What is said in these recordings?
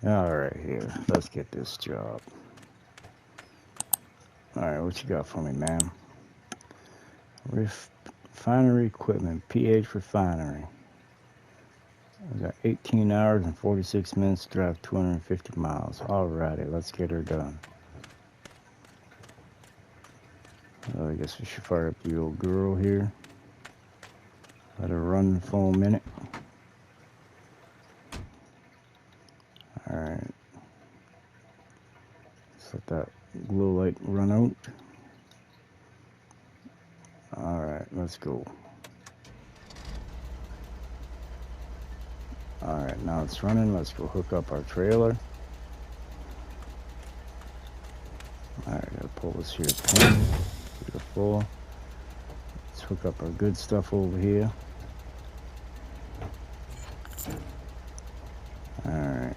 Alright, here. Let's get this job. Alright, what you got for me, ma'am? Refinery equipment. PH refinery. We got 18 hours and 46 minutes to drive 250 miles. Alrighty, let's get her done. Well, I guess we should fire up the old girl here. Let her run for a minute. Alright. Let's let that glow light run out. Alright, let's go. Alright, now it's running. Let's go hook up our trailer. Alright, gotta pull this here pin. Beautiful. Let's hook up our good stuff over here. Alright,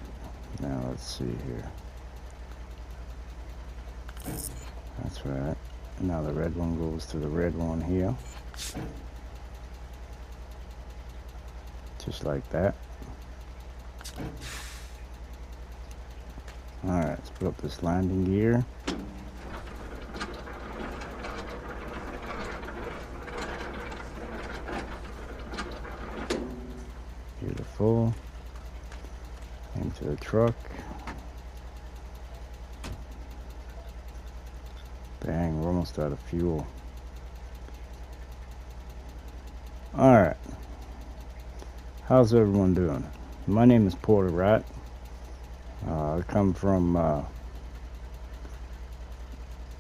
now let's see here. That's right. Now the red one goes to the red one here. Just like that. Alright, let's put up this landing gear. Beautiful. Into the truck. Dang, we're almost out of fuel. Alright. How's everyone doing? My name is Porter Rat. I come from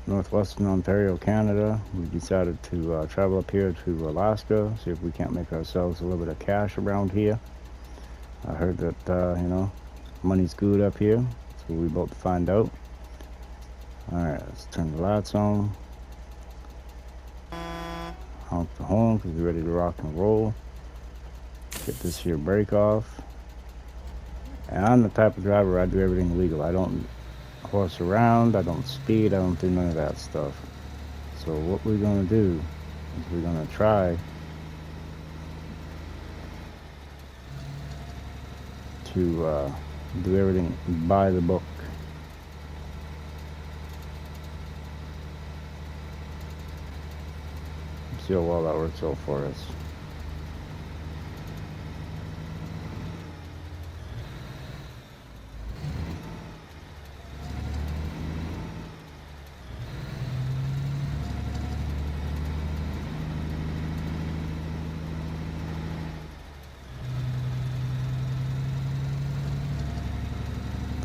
northwestern Ontario, Canada. We decided to travel up here to Alaska, see if we can't make ourselves a little bit of cash around here. I heard that, money's good up here, so we're about to find out. Alright, let's turn the lights on. Honk the horn because we're ready to rock and roll. Get this here brake off. And I'm the type of driver, I do everything legal. I don't horse around, I don't speed, I don't do none of that stuff. So what we're going to do is we're going to try to do everything by the book. See how well that works out for us.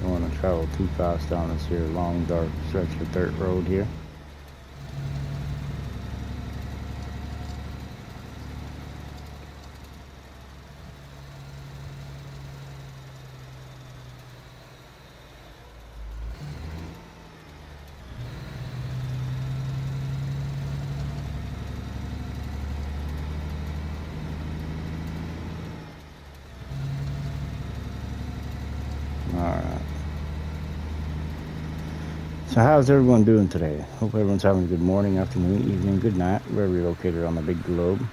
Don't want to travel too fast down this here long dark stretch of dirt road here. Alright. So how's everyone doing today? Hope everyone's having a good morning, afternoon, evening, good night, wherever you're located on the big globe.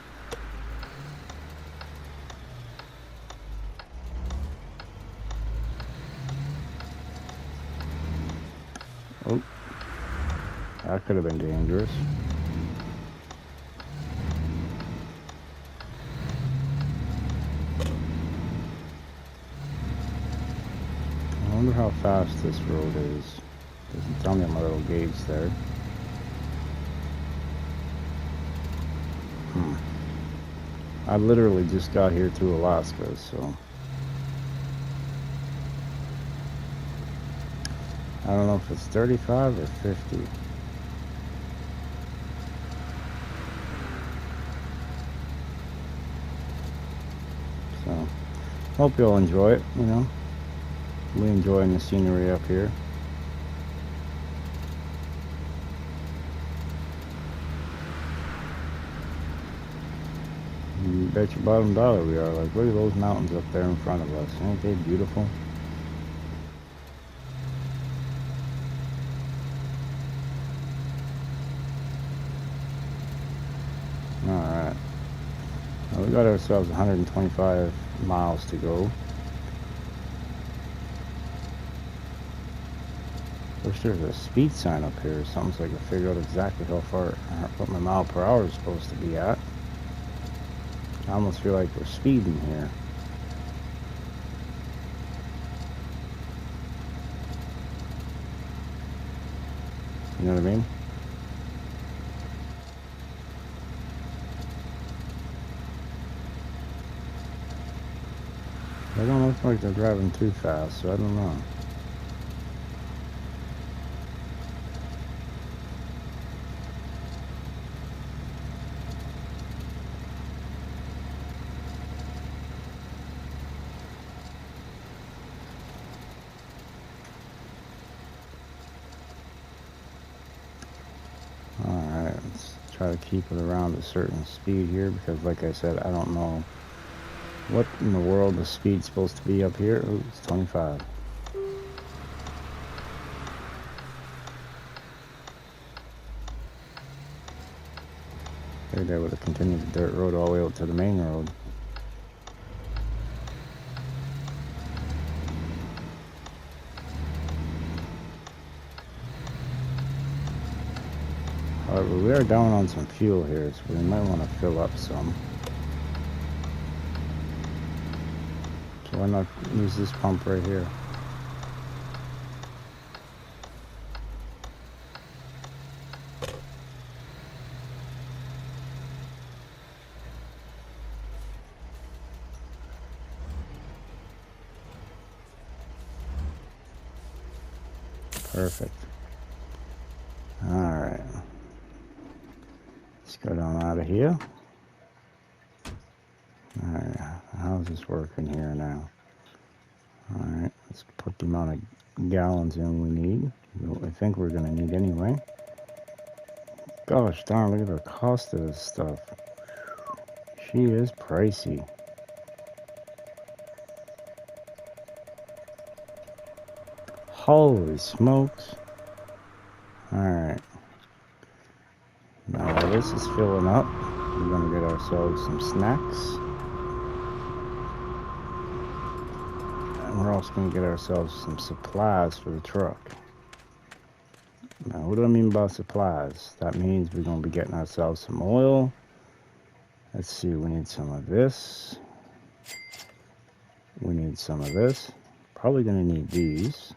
Oh, that could have been dangerous. I wonder how fast this road is. Doesn't tell me on my little gauge there. I literally just got here through Alaska, so I don't know if it's 35 or 50. So hope you'll enjoy it, you know. We enjoying the scenery up here. You bet your bottom dollar we are. Like, look at those mountains up there in front of us. Ain't they beautiful? Alright. Well, we got ourselves 125 miles to go. Wish there was a speed sign up here or something so I could figure out exactly how far, what my mile per hour is supposed to be at. I almost feel like we're speeding here. You know what I mean? They don't look like they're driving too fast, so I don't know. Alright, let's try to keep it around a certain speed here because like I said, I don't know what in the world the speed's supposed to be up here. Ooh, it's 25. Maybe I would have continued the dirt road all the way out to the main road. However, we are down on some fuel here, so we might want to fill up some. So why not use this pump right here? Perfect. Alright. Let's go down out of here. Alright, how's this working here now? Alright, let's put the amount of gallons in we need. I think we're going to need anyway. Gosh darn, look at the cost of this stuff. She is pricey. Holy smokes. Alright. Now while this is filling up, we're going to get ourselves some snacks. And we're also going to get ourselves some supplies for the truck. Now, what do I mean by supplies? That means we're going to be getting ourselves some oil. Let's see, we need some of this. We need some of this. Probably going to need these.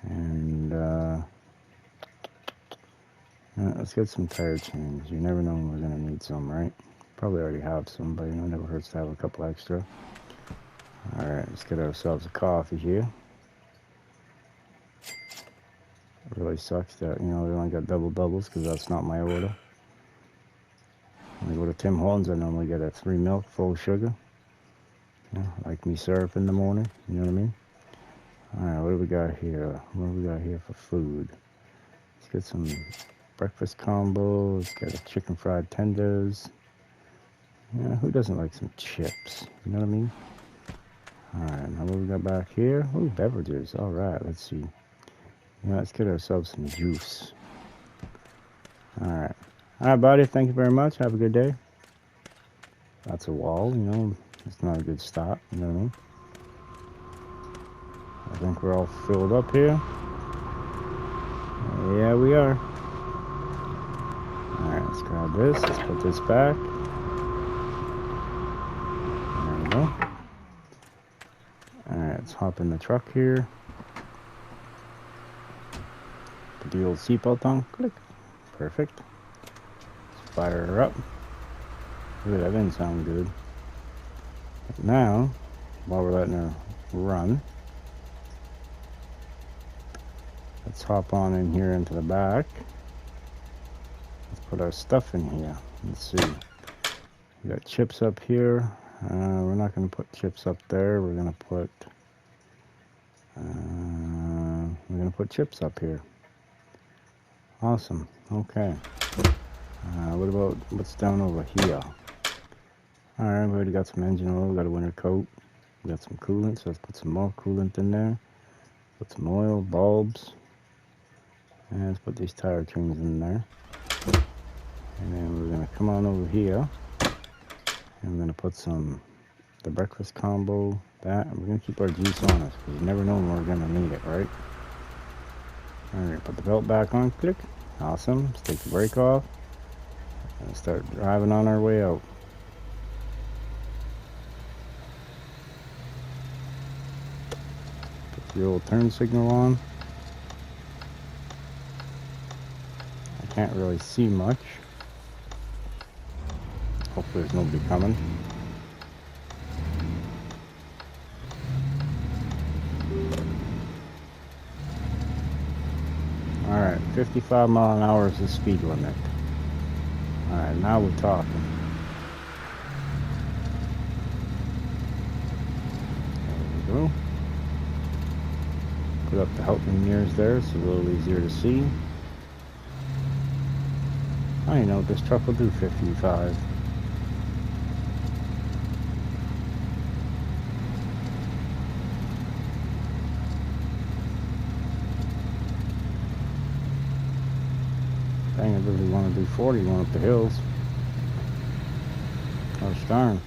And, let's get some tire chains. You never know when we're going to need some, right? Probably already have some, but it never hurts to have a couple extra. Alright, let's get ourselves a coffee here. It really sucks that, we only got double doubles because that's not my order. When I go to Tim Hortons, I normally get a 3 milk, full sugar. Like me syrup in the morning, you know what I mean? Alright, what do we got here? What do we got here for food? Let's get some breakfast combo. Let's get a chicken fried tenders. Yeah, who doesn't like some chips? You know what I mean? Alright, now what we got back here? Ooh, beverages. Alright, let's see. Let's get ourselves some juice. Alright. Alright, buddy. Thank you very much. Have a good day. That's a wall, It's not a good stop, you know what I mean? I think we're all filled up here. Yeah, we are. Alright, let's grab this. Let's put this back. There we go. Alright, let's hop in the truck here. Put the old seatbelt on. Click. Perfect. Let's fire her up. Ooh, that didn't sound good. But now, while we're letting her run, let's hop on in here into the back. Let's put our stuff in here. Let's see. We got chips up here. We're not going to put chips up there. We're going to put chips up here. Awesome. Okay. What about what's down over here? Alright, we already got some engine oil. We got a winter coat. We got some coolant, so let's put some more coolant in there. Put some oil, bulbs. And let's put these tire trims in there. And then we're going to come on over here. And we're going to put the breakfast combo, that. And we're going to keep our juice on us, because you never know when we're going to need it, right? Alright, put the belt back on. Click. Awesome. Let's take the brake off and start driving on our way out. Put the old turn signal on. I can't really see much. Hopefully there's nobody coming. Alright, 55 mile an hour is the speed limit. Alright, now we're talking. There we go. Put up the helping mirrors there, so it's a little easier to see. I know this truck will do 55. Dang, I really want to do 40 going up the hills. Gosh darn.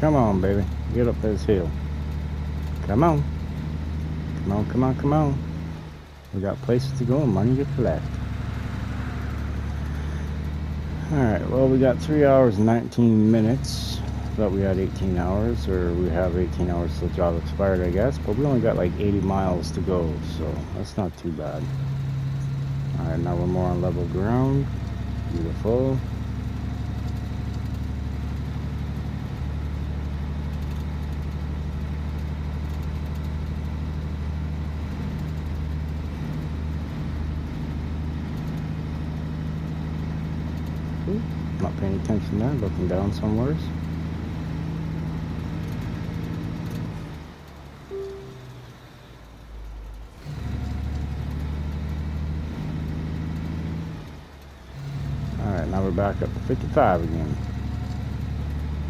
Come on, baby. Get up this hill. Come on. Come on, come on, come on. We got places to go and money to collect. Alright, well, we got 3 hours and 19 minutes. Thought we had 18 hours, or we have 18 hours till the job expired, I guess. But we only got like 80 miles to go, so that's not too bad. Alright, now we're more on level ground. Beautiful. Not paying attention there, looking down somewhere. Alright, now we're back up to 55 again.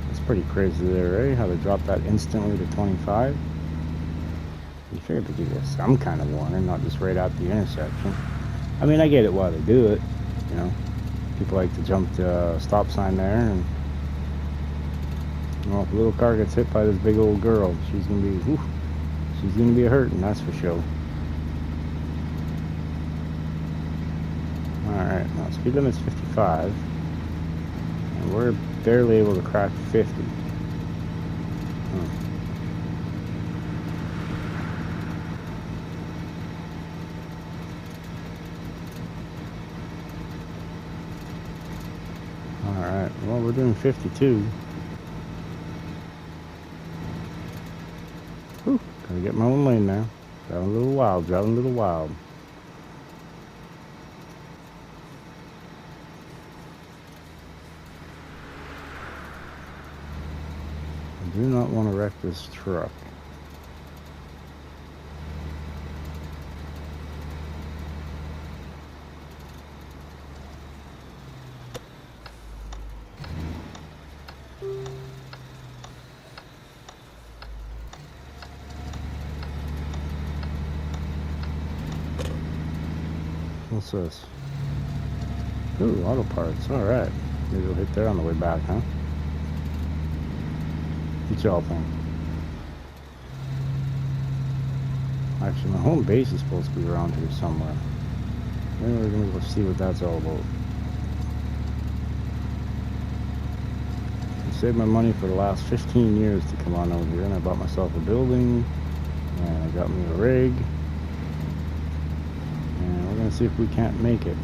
That's pretty crazy there, eh? How they dropped that instantly to 25. You figured to give you some kind of warning, not just right at the intersection. I mean, I get it why they do it, you know. People like to jump the stop sign there, and you know, if a little car gets hit by this big old girl, she's gonna be hurting, that's for sure. Alright, now speed limit's 55, and we're barely able to crack 50. Alright, well, we're doing 52. Whew, gotta get my own lane now. Driving a little wild, driving a little wild. I do not want to wreck this truck. What's this? Ooh, auto parts. Alright. Maybe we'll hit there on the way back, huh? What y'all think? Actually, my home base is supposed to be around here somewhere. Maybe we're gonna go see what that's all about. I saved my money for the last 15 years to come on over here, and I bought myself a building, and I got me a rig. And we're gonna see if we can't make it.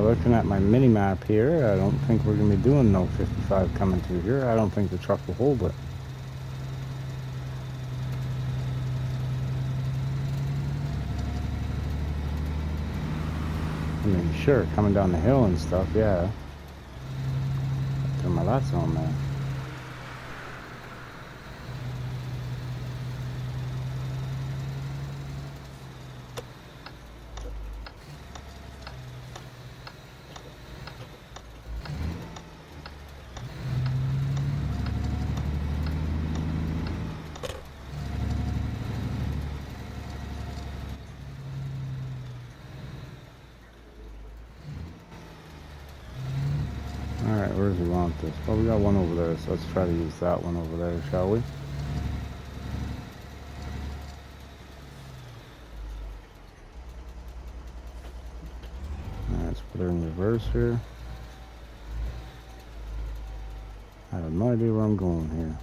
Looking at my mini map here, I don't think we're gonna be doing no 55 coming through here. I don't think the truck will hold it. I mean, sure, coming down the hill and stuff, yeah. Turn my lights on there. mount this? Well, we got one over there, so let's try to use that one over there, shall we? Alright, let's put her in reverse here. I have no idea where I'm going here.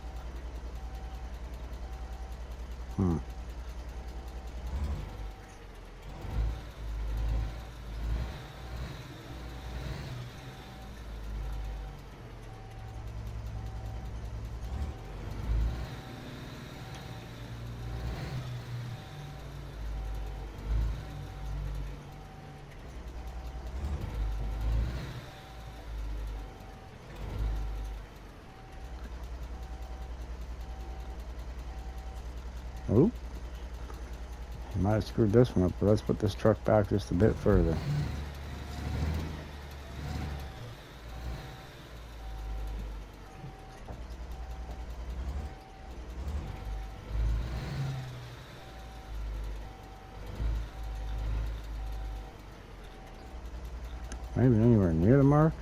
Oh, might have screwed this one up, but let's put this truck back just a bit further. Maybe anywhere near the mark.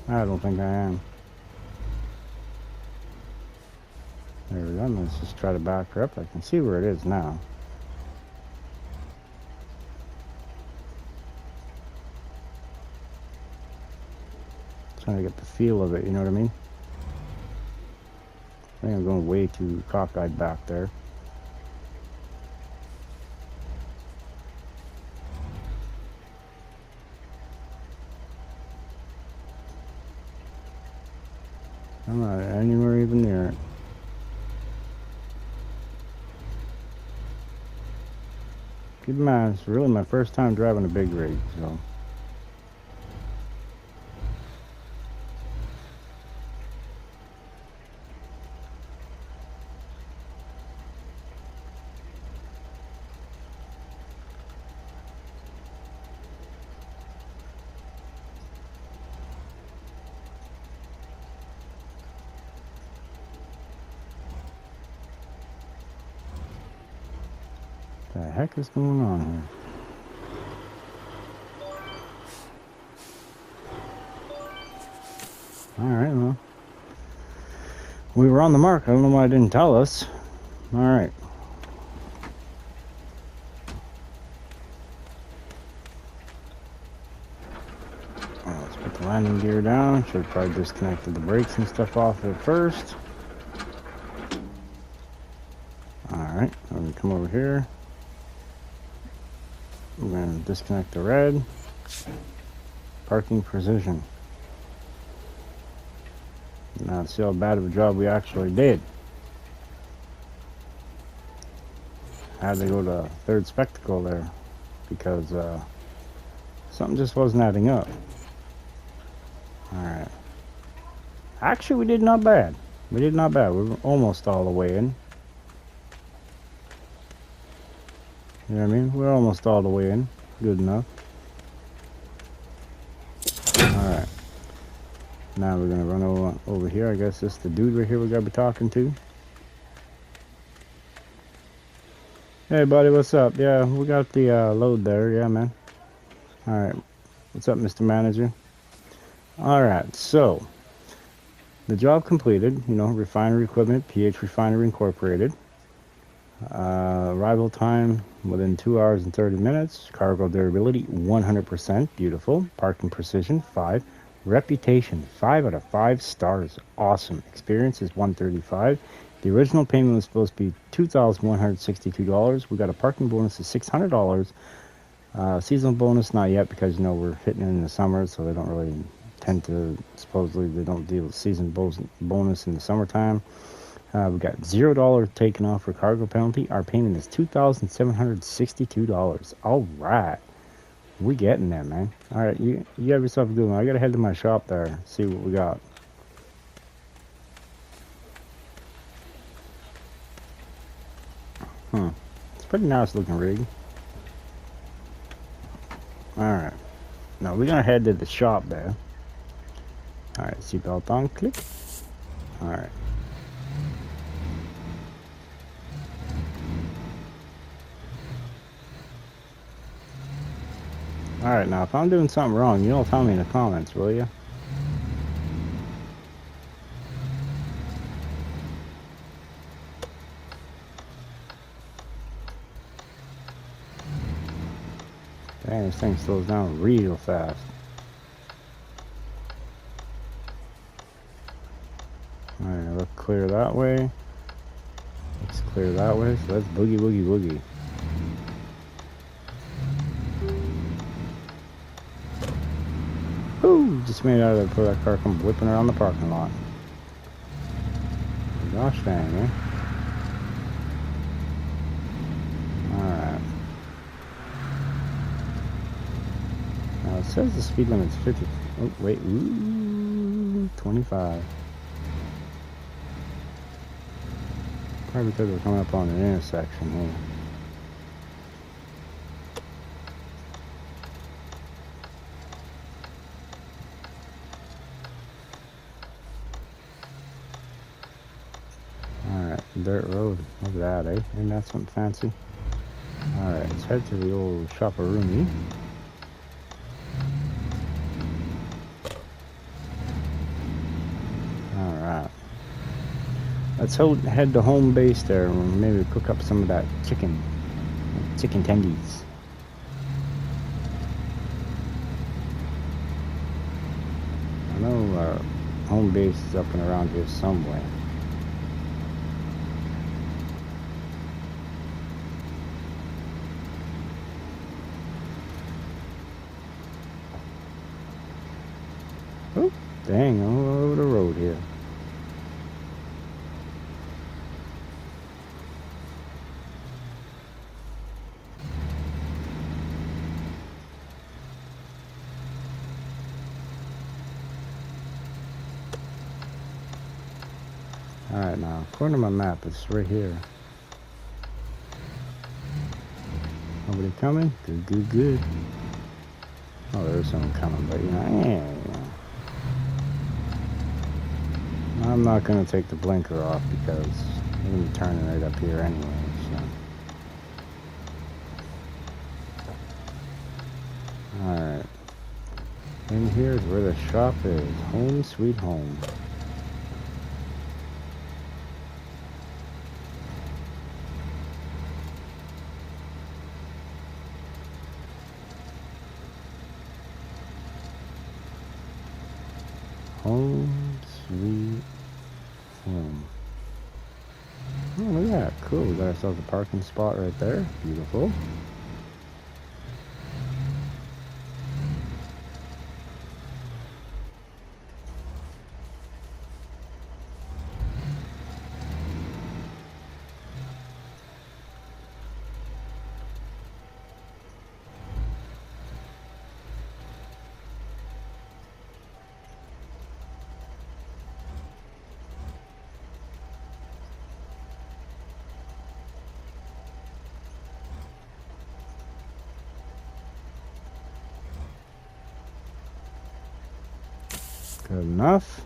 I don't think I am. There we go. Let's just try to back her up. I can see where it is now. Trying to get the feel of it, you know what I mean? I think I'm going way too cockeyed back there. I'm not anywhere even near it. Keep in mind, it's really my first time driving a big rig, so. What the heck is going on here? Alright, well. We were on the mark. I don't know why it didn't tell us. Alright. Let's put the landing gear down. Should have probably disconnected the brakes and stuff off at first. Alright, I'm going to come over here. We're going to disconnect the red. Parking precision. Now see how bad of a job we actually did. I had to go to third spectacle there because something just wasn't adding up. Alright. Actually, we did not bad. We did not bad. We were almost all the way in. You know what I mean? We're almost all the way in. Good enough. Alright. Now we're going to run over here. I guess this is the dude right here we got to be talking to. Hey, buddy, what's up? Yeah, we got the load there. Yeah, man. Alright. What's up, Mr. Manager? Alright, so the job completed. You know, refinery equipment, PH Refinery Incorporated. Arrival time within 2 hours and 30 minutes. Cargo durability 100%. Beautiful. Parking precision 5. Reputation 5 out of 5 stars. Awesome. Experience is 135. The original payment was supposed to be $2,162. We got a parking bonus of $600. Seasonal bonus not yet because you know we're hitting in the summer, so they don't really tend to. Supposedly they don't deal with season bonus in the summertime. We got $0 taken off for cargo penalty. Our payment is $2,762. All right, we getting there, man. All right, you have yourself a good one. I gotta head to my shop there, see what we got. It's a pretty nice looking rig. All right, now we're gonna head to the shop there. All right, seatbelt on, click. All right. Alright, now if I'm doing something wrong, you'll tell me in the comments, will you? Dang, this thing slows down real fast. Alright, look clear that way. Looks clear that way, so let's boogie woogie woogie. Woo! Just made out of before that car come whipping around the parking lot. Gosh dang, eh? Alright. Now it says the speed limit's 50. Oh, wait. Ooh, 25. Probably because we're coming up on an intersection here. Alright, dirt road. Look at that, eh? Ain't that something fancy? Alright, let's head to the old shop-a-roomie. Alright. Let's head to home base there and maybe cook up some of that chicken tendies. I know our home base is up and around here somewhere. Oh, dang, I'm all over the road here. Alright, now, according to my map, it's right here. Nobody coming? Good, good, good. Oh, there's someone coming, but you know. I'm not going to take the blinker off because I'm going to be turning right up here anyway, so. Alright. In here is where the shop is. Home sweet home. Home sweet home. Oh, look at that. Cool. We got ourselves a parking spot right there. Beautiful. Good enough.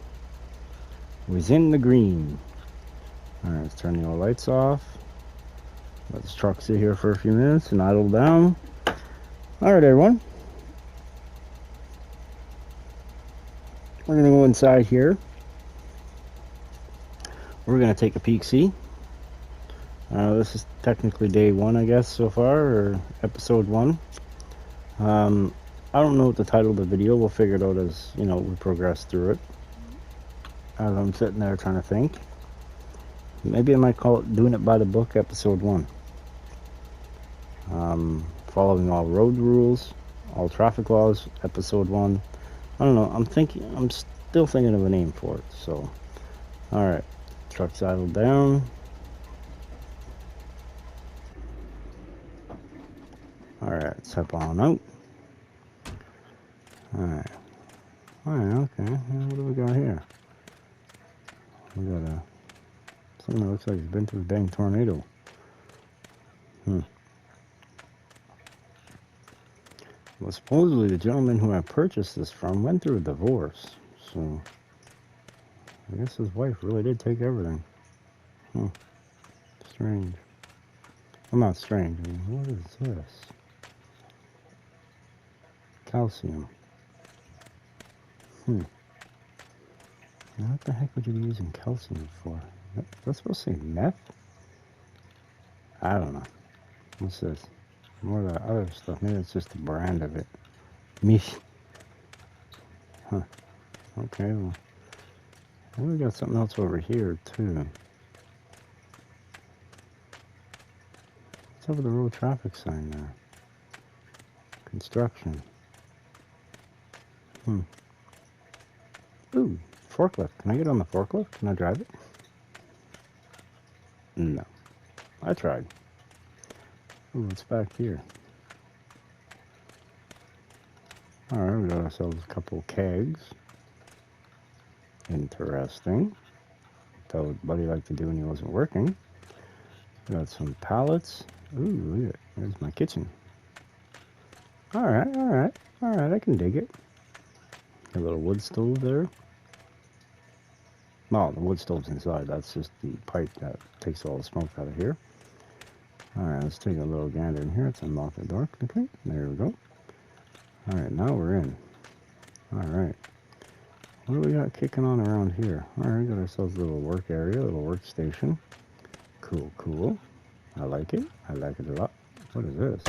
Was in the green. Alright, let's turn the old lights off. Let this truck sit here for a few minutes and idle down. Alright, everyone. We're going to go inside here. We're going to take a peek-see. This is technically day 1, I guess, so far, or episode 1. I don't know what the title of the video. We'll figure it out as, you know, we progress through it. As I'm sitting there trying to think. Maybe I might call it Doing It by the Book, episode 1. Following all road rules, all traffic laws, episode 1. I don't know. I'm still thinking of a name for it. So, all right. Truck's idled down. All right. Let's hop on out. All right. Okay. What do we got here? We got something that looks like it's been through a dang tornado. Well, supposedly the gentleman who I purchased this from went through a divorce, so I guess his wife really did take everything. Strange. Well, not strange. I mean, what is this? calcium. Now what the heck would you be using calcium for? That's supposed to say meth? I don't know. What's this? More of that other stuff. Maybe it's just the brand of it. Me. Huh. Okay, well. We got something else over here, too. What's over the road traffic sign there? Construction. Ooh, forklift. Can I get on the forklift? Can I drive it? No. I tried. Ooh, what's back here? Alright, we got ourselves a couple kegs. Interesting. That's what Buddy liked to do when he wasn't working. We got some pallets. Ooh, look at it. There's my kitchen. Alright, alright. Alright, I can dig it. A little wood stove there. Well, the wood stove's inside. That's just the pipe that takes all the smoke out of here. Alright, let's take a little gander in here. Let's unlock the door. Okay, there we go. Alright, now we're in. Alright. What do we got kicking on around here? Alright, got ourselves a little work area, a little workstation. Cool, cool. I like it. I like it a lot. What is this?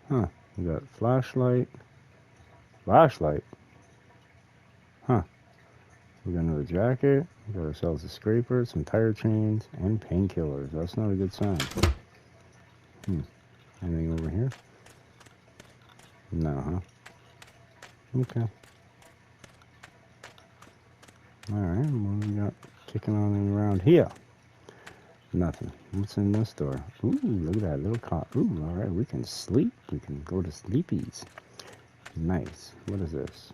Huh. We got flashlight. Flashlight? Huh. We got another jacket. We got ourselves a scraper, some tire chains, and painkillers. That's not a good sign. Anything over here? No, huh? Okay. Alright, what do we got kicking on around here? Nothing. What's in this door? Ooh, look at that little cot. Ooh, alright, we can sleep. We can go to sleepies. Nice. What is this?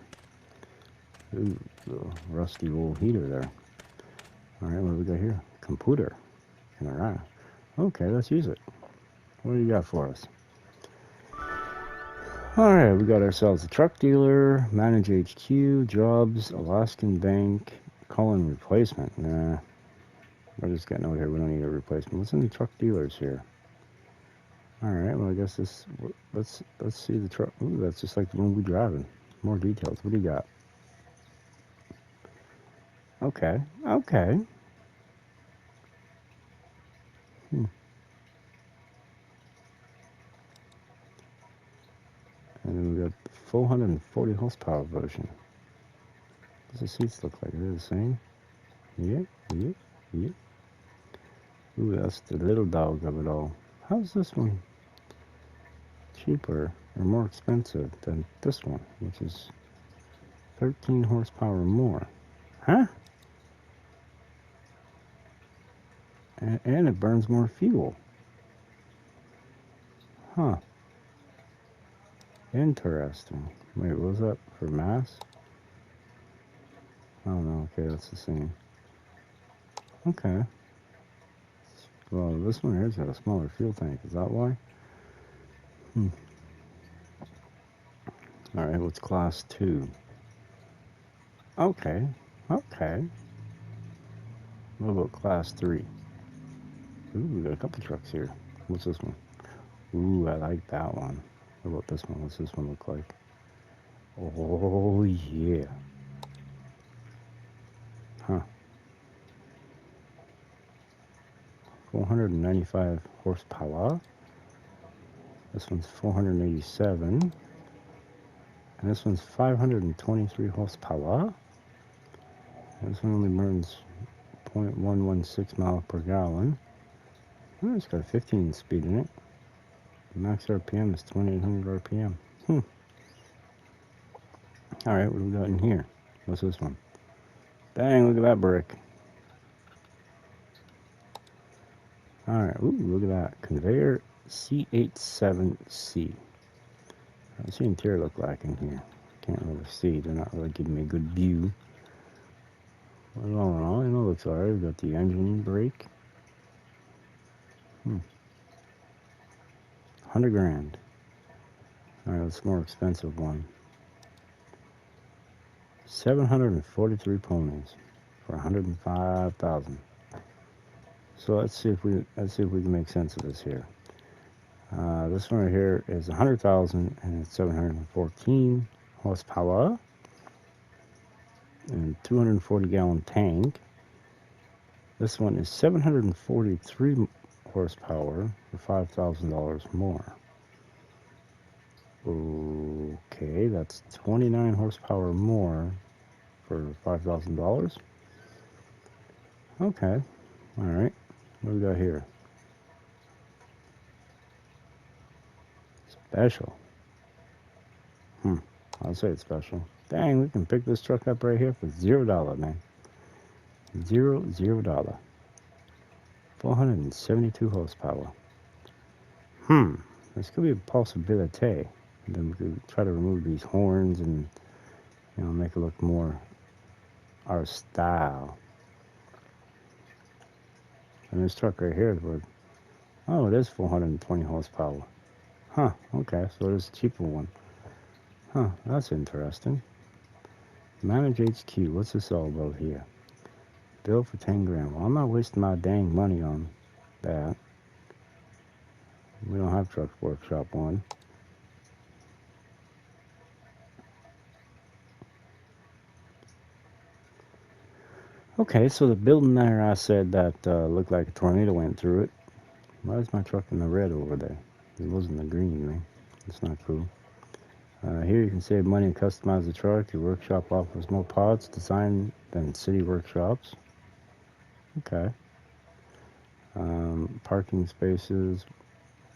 Ooh, little rusty old heater there. Alright, what do we got here? Computer. Alright. Okay, let's use it. What do you got for us? Alright, we got ourselves a truck dealer, manage HQ, jobs, Alaskan bank, call-in replacement. Nah, we're just getting out here. We don't need a replacement. What's in the truck dealers here? Alright, well I guess this, let's see the truck. Ooh, that's just like the one we're driving. More details. What do you got? Okay, okay. And then we got 440 horsepower version. What does the seats look like? Are they the same? Yeah, yeah, yeah. Ooh, that's the little dog of it all. How's this one cheaper or more expensive than this one, which is 13 horsepower more? Huh? And it burns more fuel. Huh. Interesting. Wait, what was that for mass? Oh no, okay, that's the same. Okay. Well, this one here's got a smaller fuel tank. Is that why? Alright, what's class 2? Okay. Okay. What about class 3? Ooh, we got a couple trucks here. What's this one? Ooh, I like that one. What about this one? What's this one look like? Oh, yeah. Huh. 495 horsepower. This one's 487. And this one's 523 horsepower. And this one only burns 0.116 miles per gallon. Oh, it's got a 15 speed in it. Max RPM is 2800 RPM. Alright, what do we got in here? What's this one? Dang, look at that brick. Alright, ooh, look at that. Conveyor C87C. What's the interior look like in here? Can't really see. They're not really giving me a good view. But all in all, it looks alright. We've got the engine brake. 100 grand. Alright, that's a more expensive one. 743 ponies for 105,000. So let's see if we can make sense of this here. This one right here is 100,000 and it's 714 horsepower and 240-gallon tank. This one is 743 horsepower for $5,000 more. Okay, that's 29 horsepower more for $5,000. Okay, all right. What do we got here? Special. I'll say it's special. Dang, we can pick this truck up right here for $0, man. $0. 472 horsepower. This could be a possibility. And then we could try to remove these horns and, make it look more our style. And this truck right here is worth, oh, it is 420 horsepower. Okay, so there's a cheaper one. That's interesting. Manage HQ, what's this all about here? Bill for 10 grand. Well, I'm not wasting my dang money on that. We don't have Truck Workshop 1. Okay, so the building there, I said that looked like a tornado went through it. Why is my truck in the red over there? It wasn't the green, man. It's not cool. Here you can save money and customize the truck. Your workshop offers more parts design than city workshops. Okay. Parking spaces,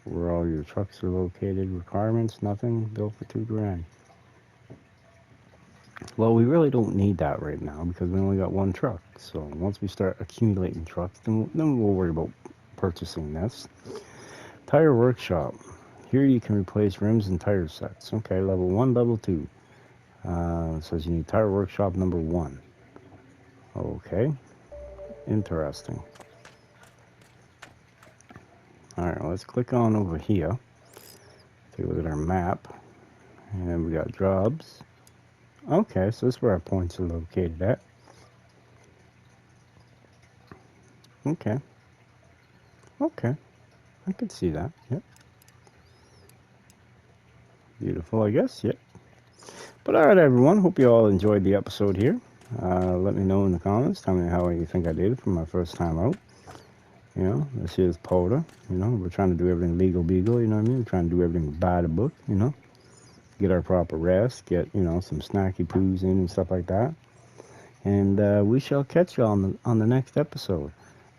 where all your trucks are located. Requirements, nothing. Built for $2 grand. Well, we really don't need that right now because we only got one truck. So once we start accumulating trucks, then we'll worry about purchasing this. Tire workshop. Here you can replace rims and tire sets. Okay, level 1, level 2. It says you need tire workshop number 1. Okay, interesting. Alright, let's click on over here. Take a look at our map. And we got jobs. Okay, so this is where our points are located at. Okay. I can see that. Yep. Beautiful, I guess. Yep. But alright, everyone. Hope you all enjoyed the episode here. Let me know in the comments. Tell me how you think I did for my first time out. This here's Poda. We're trying to do everything legal beagle, you know what I mean? We're trying to do everything by the book, Get our proper rest, get, some snacky poos in and stuff like that. And we shall catch you on the next episode.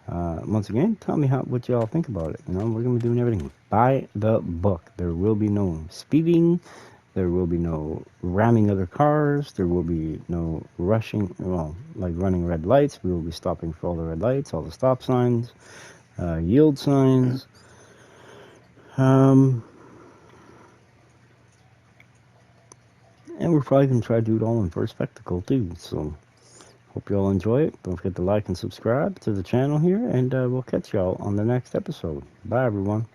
Once again, tell me what y'all think about it. We're going to be doing everything by the book. There will be no speeding. There will be no ramming other cars. There will be no rushing, like running red lights. We will be stopping for all the red lights, all the stop signs, yield signs. And we're probably going to try to do it all in first spectacle, too. So, hope you all enjoy it. Don't forget to like and subscribe to the channel here. And we'll catch y'all on the next episode. Bye, everyone.